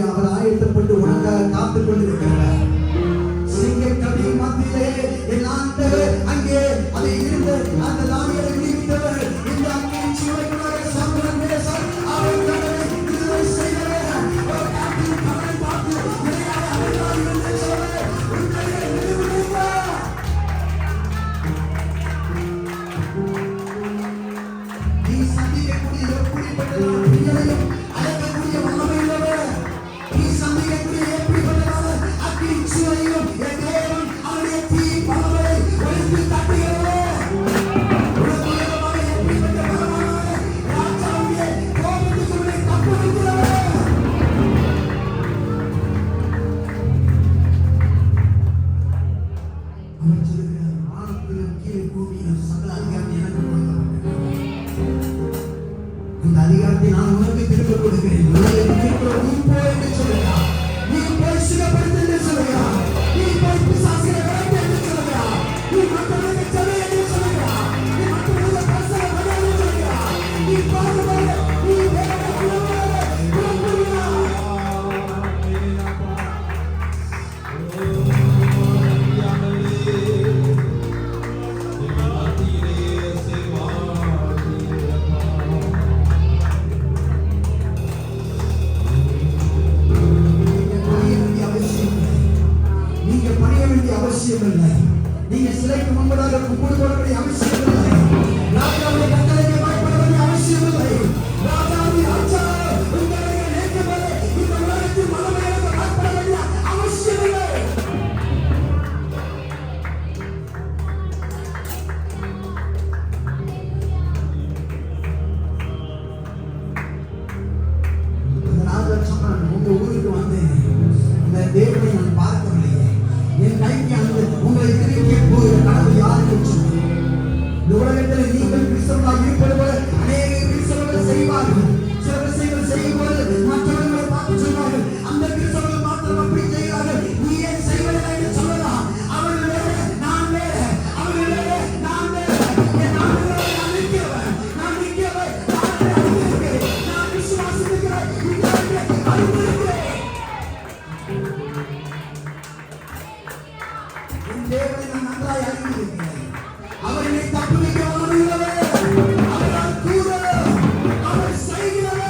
அவர் ஆயத்தப்பட்டு உனக்காக காத்துக் கொண்டிருக்கிறார். சிங்கக்கடி மத்தியிலே என் ஆண்டவர் அங்கே அதை இருந்த அந்த தானியேலை மீட்டவர் இந்த அக்கினி சூளைக்குள்ளாக சாம்பல் நேசர் அவர் கடலை விடுதலை செய்தவர். ஒரு காட்டில் கடலை பார்த்து இறையாக அடையாளம் என்று சொல்ல உன்னையே விடுவிடுவார். நீ சந்திக்கக்கூடிய எப்படிப்பட்டதான பிள்ளையும் அழைக்கக்கூடிய வல்லமை உள்ளவர். நீ சந்திக்கக்கூடிய எப்படிப்பட்டதான அக்கினி சூளையும் என் தேவன் அவருடைய தீ பலவை ஒழித்து தட்டுகிறவர். அதிகாரத்தை நான் உனக்கு திரும்ப கொடுக்கிறேன். நீ போய் சுகப்படுத்து என்று சொல்லுகிறா. நீ போய் பிசாசுகளை விரட்டு என்று சொல்லுகிறா. நீ மற்றவர்களுக்கு செவி என்று சொல்லுகிறா. நீ மற்றவர்களுக்கு பரிசுகளை பண்ண என்று சொல்லுகிறா. நீ பாடுபட நீ வேதனை உள்ளவரே குணப்படுகிறா. அவசியம் இல்லை. நீங்க சிலைக்கு முன்பதாக கூடு போட வேண்டிய அவசியம் இல்லை. ராஜாவுடைய கட்டளைக்கு பயப்பட வேண்டிய அவசியம் இல்லை. ராஜாவுடைய ஆச்சாரம் உங்களை நேர்க்கவரை இந்த உலகத்தில் மனமேலுக்கு பயப்பட வேண்டிய அவசியம் இல்லை. அதனால சொன்னான், உங்க ஊருக்கு வந்தேன், இந்த தேவனை நான் பார்க்கவில்லையே, என் கைக்கு அந்த உங்களை திருப்பிய போகிற கடவுள் யாருக்கு சொன்னார்? இந்த உலகத்தில் நீங்கள் கிறிஸ்தவர்களாக இருப்பது போல அநேக கிறிஸ்தவர்கள் செய்வார்கள். சில விஷயங்கள் செய்யும் போது மற்றவர்களை பார்த்து சொல்வார்கள், அந்த கிறிஸ்தவர்கள் மாத்திரம் அப்படி செய்கிறார்கள், நீ ஏன் செய்வதில்லை என்று சொல்லலாம். அவர்கள் வேற, நான் வேற, அவர்கள் வேற, நான் வேற. என் ஆண்டவரை நான் நிற்கிறவன், நான் நிற்கிறவன், நான் அறிந்திருக்கிறேன், நான் விசுவாசிக்கிறேன், இந்த அறிந்திருக்கிறேன். தேவனை நான் நன்றாய் அறிந்திருக்கிறேன். அவர்களை தப்புவிக்க வல்லமையுள்ளவர். அவரால் கூறவர், அவர் செய்கிறவர்.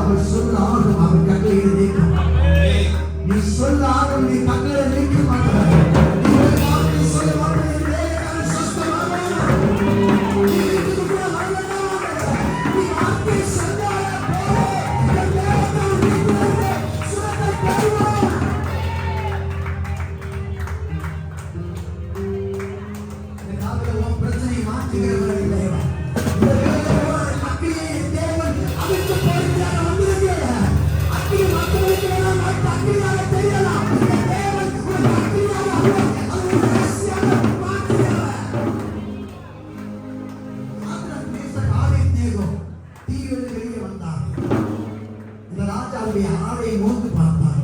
அவர் சொல்ல ஆகும், அவர் கட்டளையை நீக்கும். நீ சொல்ல ஆகும், நீ கட்டளை நீக்க மாட்டார். நீ ஒரு வார்த்தை சொல்ல மாட்டார், வேலைக்காரன் சொஸ்தமாக. நீ வீட்டுக்கு கூட வரவேண்டாம். நீ வார்த்தை சொன்னாலே போதும். என் வேலைக்காரன் வீட்டிலிருந்து சுரத்தை பெறுவார். இந்த காலத்தில் உன் பிரச்சனையை மாற்றுகிறவர் இல்லை. ஆடையை மோந்து பார்த்தார்,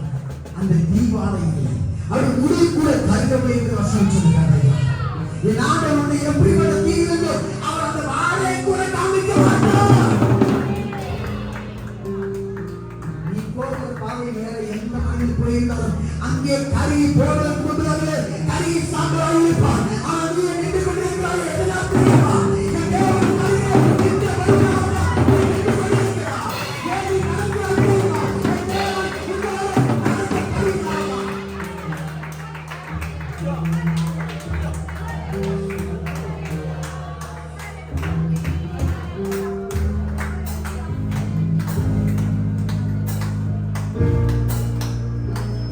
அந்த தீபாவளியில் அவர் முடி கூட கருகவில்லை என்று வசனம் சொல்கிறார். என் ஆண்டவனை எப்படிப்பட்ட தீ இருந்தோ அவர் அந்த ஆடையை கூட காமிக்க மாட்டார். அங்கே கறி போடுறதுக்கு முன்னாலே கறி சாப்பிடாமல் இருப்பான். ஆனால் நீ நின்று கொண்டிருக்கிறாய், எதெல்லாம் தெரியுமா? என் தேவன் கறியை நின்று கொண்டிருக்கிறார். நின்று கொண்டிருக்கிறார். ஏன் நீ நடக்கிறாய் தெரியுமா? என் தேவன் உன்னாலே நடந்த கறி சாப்பிடுவான்.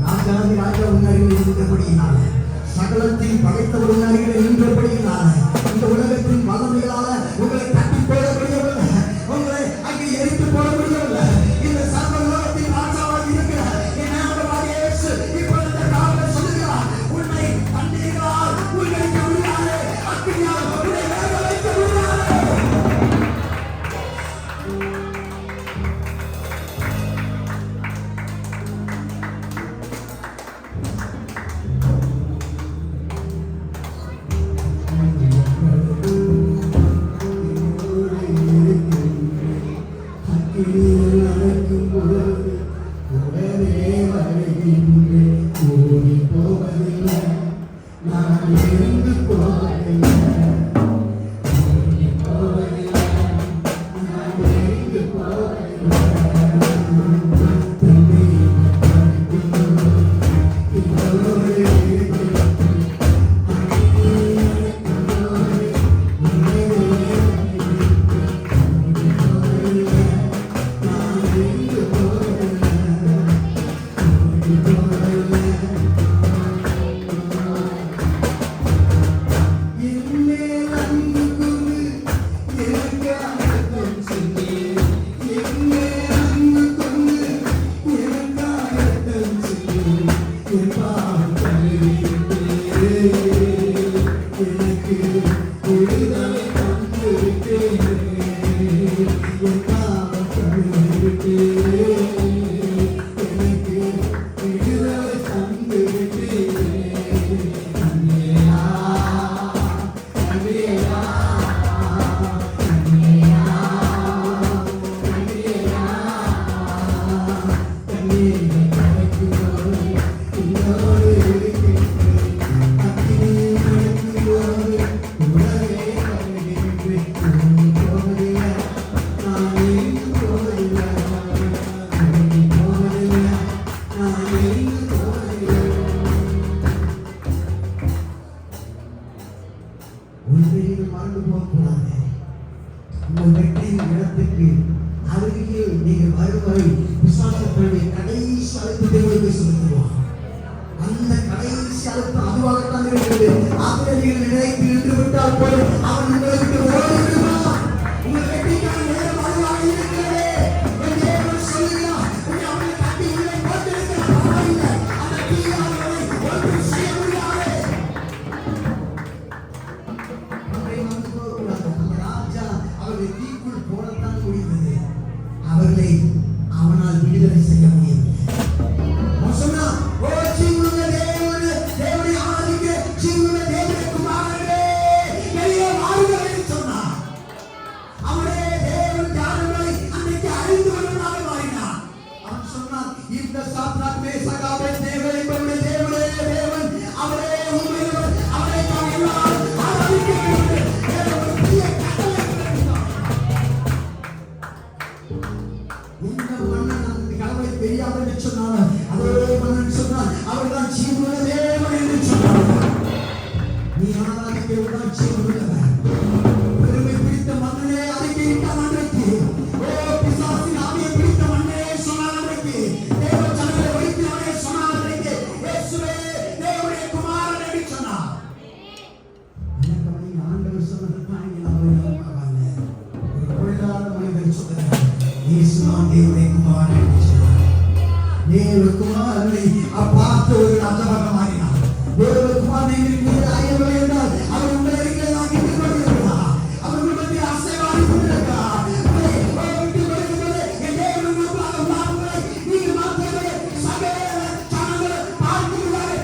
ராஜாதி ராஜா உன்னருகில் இருந்தபடியினால, சகலத்தையும் படைத்தவர் உன்னருகில் நின்றபடியினால, இந்த உலகத்தின் வல்லமைகளால உங்களை கட்டி போட முடியவில்லை, உங்களை அங்கே எரித்து போட முடியவில்லை. இந்த சர்வ லோகத்தின் ராஜாவாக இருக்கிற என் ஆண்டவராகிய இயேசு இப்பொழுது இந்த காலையில் சொல்லுகிறார், உன்னை தண்ணீரால் உள்வைக்க முடியாது, அக்கினியால் உன்னை வேக வைக்க முடியாது. மறந்து போகக்கூடாது. உங்கள் வெற்றியின் இடத்துக்கு அருகில் நீங்கள் வருவரை விசுவாசத்தினுடைய கடைசி அழைப்பு தேவனுக்கு செலுத்துவான். அந்த கடைசி அழைப்பு அதுவாகத்தான் இருக்கிறது. ஆகவே நீங்கள் நினைத்து நின்று விட்டால் போய் அவன் உங்களை விட்டு ஓடி விடுவான். உங்கள் வெற்றிக்கான நேரம் அதுவாக இருக்கிறது. என் தேவன் சொல்லுகிறார், அவனை கட்டி உள்ளே போட்டிருக்கிற பரவாயில்லை, அந்த தீயானவனை ஒன்றும் செய்ய முடியாது. அவர்களை தீக்குள் போடத்தான் முடிந்தது, அவர்களை அவனால் விடுதலை செய்ய முடியவில்லை. தேவகுமாரனை பார்த்து ஒரு ராஜாவாக மாறினார். தேவகுமாரனை நீங்கள் அறியவில்லை என்றால் அவர் உங்களை இருக்கிறதாக கொண்டிருக்கிறார். அவர் உங்களை அசைவாடி கொண்டிருக்கிறார். என் தேவன் உங்களுக்காக மாறுவதை நீங்கள் மாற்றவில்லை. சகல ஜனங்கள் பார்க்கிறார்கள்.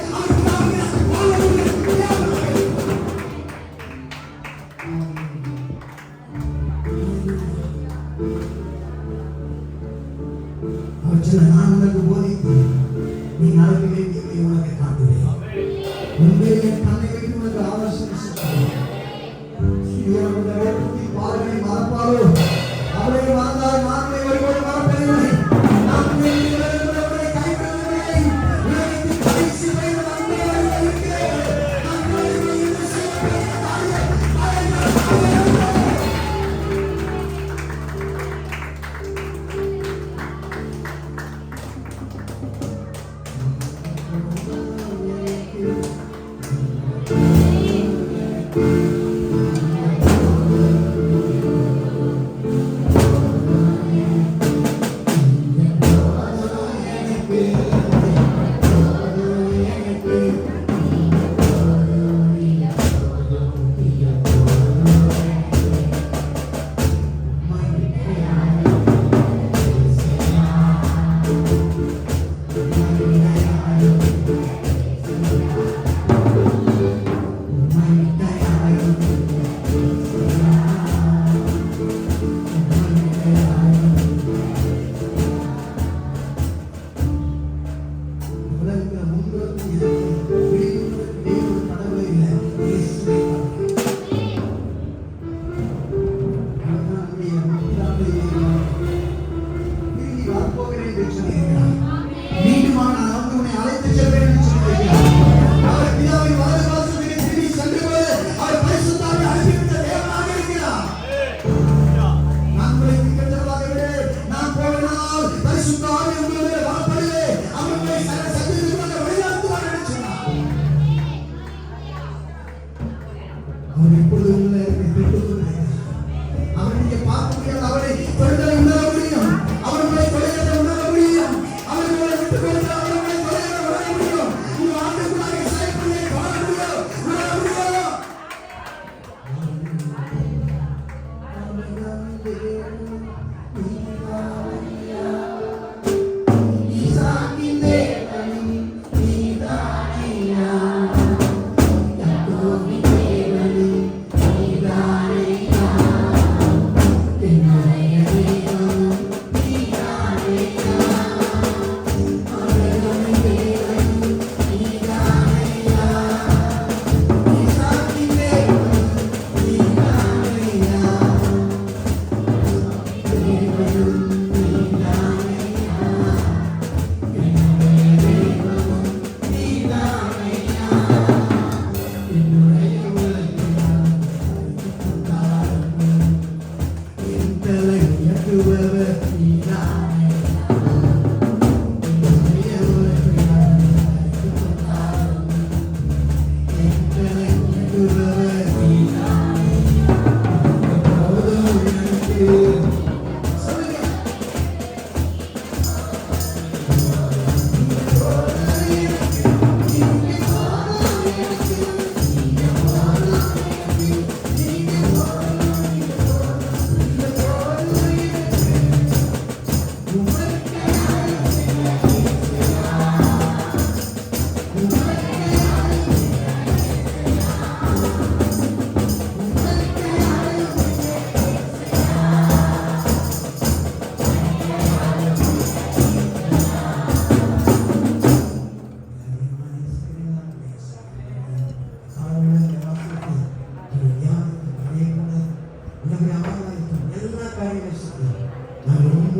அவர் சில நான் உங்களுக்கு போதித்து நீ நடக்க வேண்டியவை உனக்கு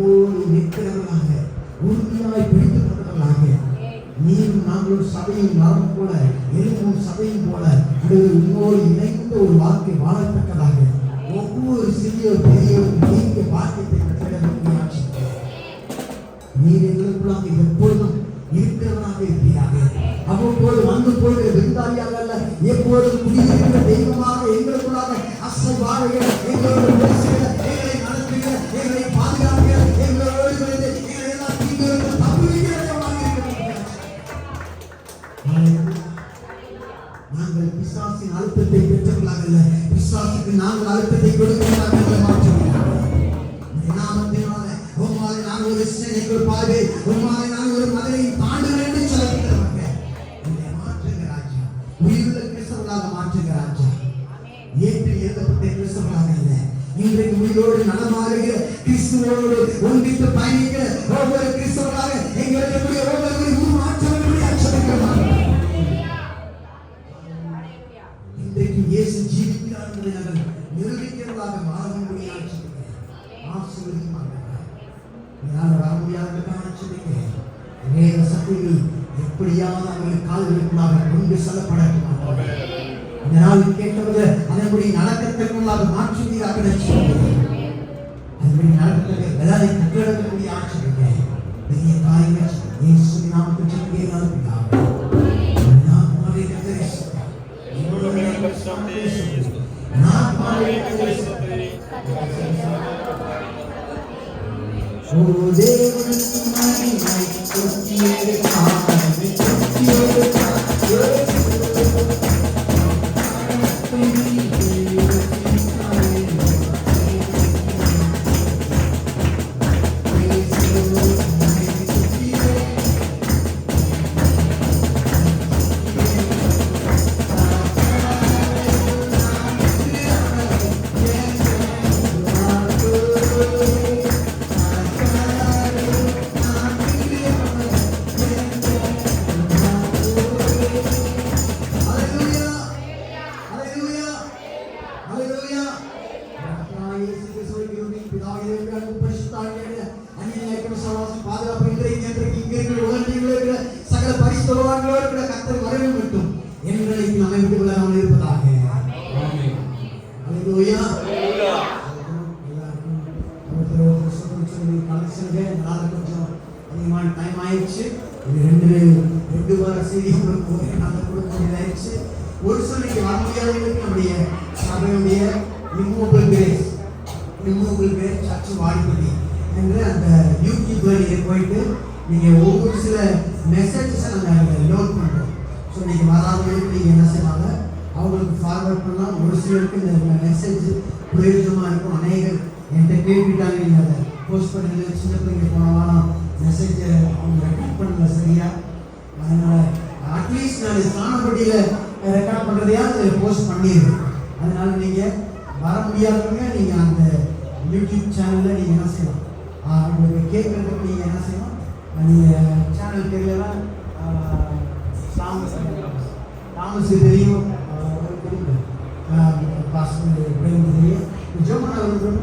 நம்மோடு நிற்கிறவர்களாக உறுதியாய் பிடித்துக் கொண்டவர்களாக நீரும் நாங்களும் சபையும் நலம் போல எலும்பும் சபையும் போல உங்களோடு இணைந்த ஒரு வாழ்க்கை வாழத்தக்கதாக ஒவ்வொரு சிறிய பெரியோரும் நீங்க வாக்கியத்தை பெற்றிடக்கூடிய நீர் எங்களுக்குள்ளாக எப்பொழுதும் இருக்கிறவனாக இருக்கிறாங்க. அவ்வப்போது வந்து போகிற விருந்தாளியாக அல்ல, எப்போதும் குடியிருக்கிற தெய்வமாக எங்களுக்குள்ளாக அசைவாடுகிற, எங்களோடு பேசுகிற, எங்களை நடத்துகிற, எங்களை பாதுகாக்கிற, எங்களோடு இருந்து எங்களை எல்லாம் தீங்கு தப்புவிக்கிற தெய்வமாக இருக்கிறார். நாங்கள் பிசாசின் அழுத்தத்தை பெற்றவர்களாக அல்ல, பிசாசுக்கு நாங்கள் அழுத்தத்தை கொடுக்கிறவர்களாக மாற்றுகிறார். நாமத்தினால உம்மாலை நான் ஒரு சேனைக்குள் பாரு, உம்மாலை நான் ஒரு மதலை தாண்டுகிறேன் என்று சொல்லுகிறவங்க என்னை மாற்றுங்க ராஜா. உயிருள்ள கிறிஸ்தவர்களாக மாற்றுங்க ராஜா. ஏற்று எழுதப்பட்ட கிறிஸ்தவர்களாக இல்லை, இன்றைக்கு உயிரோடு நடமாறுகிற கிறிஸ்துவோடு ஒன்றித்து பயணிக்கிற ஒவ்வொரு கிறிஸ்தவர்களாக எங்களுக்கு ஒவ்வொரு மாற்றவர்களுடைய அச்சமிக்கிறோம். இன்றைக்கு இயேசு ஜீவிக்கிறார் என்பதை நாங்கள் நிரூபிக்கிறவர்களாக வாழ முடியாது. ஆசீர்வதிமாக நான் வர முடியாததுக்காக சொல்லிக்கிறேன். வேத சக்திகள் எப்படியாவது அவர்கள் கால்களுக்குள்ளாக கொண்டு செல்லப்படட்டும். இதனால் கேட்டவர்கள் அதன்படி நடக்கத்தக்கவர்களாக மாற்றுவீராக சொல்லுகிறேன். அதன்படி நடக்கத்தக்க வேலை கட்டிடக்கூடிய ஆட்சிக்கிறேன். பெரிய காரியங்கள் இயேசுவின் நாமத்தில் சொல்லுகிறேன். Oh, Deus, சகல பரிசுத்தவான்களோடு கூட கர்த்தர் வரவே வேண்டும் என்றைக்கு நம்மை விட்டு விலகாமல் இருப்பதாக. அல்லேலூயா. கொஞ்சம் அதிகமான டைம் ஆயிடுச்சு. ரெண்டு வார செய்தி ஆயிடுச்சு. ஒரு சொல்லிக்கு வர முடியாதவங்களுக்கு நம்முடைய சபையுடைய ரிமூவபிள் கிரேஸ் சர்ச் வாடிப்படி என்ற அந்த யூடியூப் போயிட்டு நீங்கள் ஒவ்வொரு சில மெசேஜஸை நாங்கள் லோட் பண்ணுறோம். ஸோ நீங்கள் வராதவங்களுக்கு நீங்கள் என்ன செய்வாங்க, அவங்களுக்கு ஃபார்வர்ட் பண்ணலாம். ஒரு சிலருக்கு இந்த மெசேஜ் பிரயோஜனமாக இருக்கும். அநேகர் என்கிட்ட கேட்டுட்டாங்க, நீங்கள் அதை போஸ்ட் பண்ணுறது சின்ன பிள்ளைங்க போனவாலும் மெசேஜை அவங்க ரெக்கார்ட் பண்ணல சரியா. அதனால் அட்லீஸ்ட் நான் ஸ்நானப்பட்டியில் ரெக்கார்ட் பண்ணுறதையாவது அதை போஸ்ட் பண்ணிடுவேன். அதனால் நீங்கள் வர முடியாதவங்க நீங்கள் அந்த யூடியூப் சேனலில் நீங்கள் என்ன செய்யலாம், உங்களுக்கு கேட்குறதுக்கு நீங்கள் என்ன செய்யலாம், நீங்கள் சேனல் தெரியலாம். தாமஸ் தெரியும், பாஸ்டர் தெரியும், ஜோமன் அவர்களும்